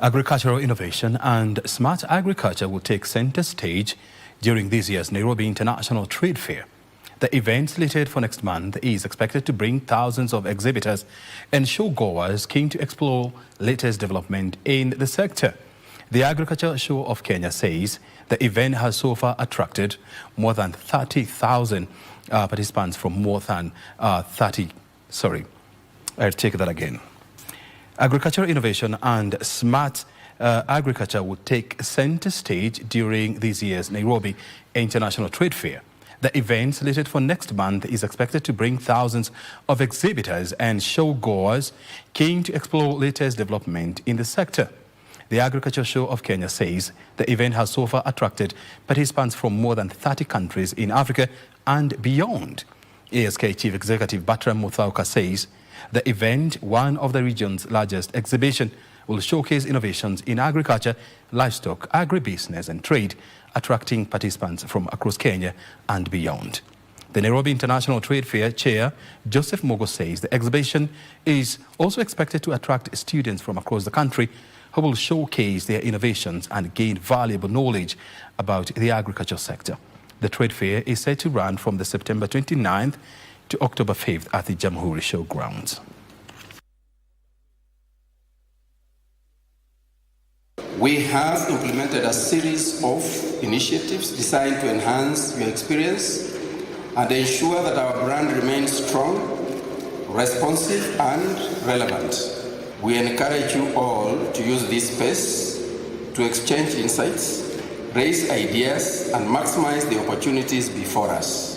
Agricultural innovation and smart agriculture will take center stage during this year's Nairobi International Trade Fair. The event, slated for next month, is expected to bring thousands of exhibitors and show-goers keen to explore latest development in the sector. The Agriculture Show of Kenya says the event has so far attracted more than 30,000 participants from more than Agricultural innovation and smart agriculture will take center stage during this year's Nairobi International Trade Fair. The event, slated for next month, is expected to bring thousands of exhibitors and show-goers keen to explore latest development in the sector. The Agriculture Show of Kenya says the event has so far attracted participants from more than 30 countries in Africa and beyond. ASK Chief Executive Batram Muthauka says the event, one of the region's largest exhibition, will showcase innovations in agriculture, livestock, agribusiness and trade, attracting participants from across Kenya and beyond. The Nairobi International Trade Fair Chair, Joseph Mogo, says the exhibition is also expected to attract students from across the country who will showcase their innovations and gain valuable knowledge about the agriculture sector. The trade fair is set to run from the September 29th to October 5th at the Jamhuri Showgrounds. We have implemented a series of initiatives designed to enhance your experience and ensure that our brand remains strong, responsive and relevant. We encourage you all to use this space to exchange insights, raise ideas and maximize the opportunities before us.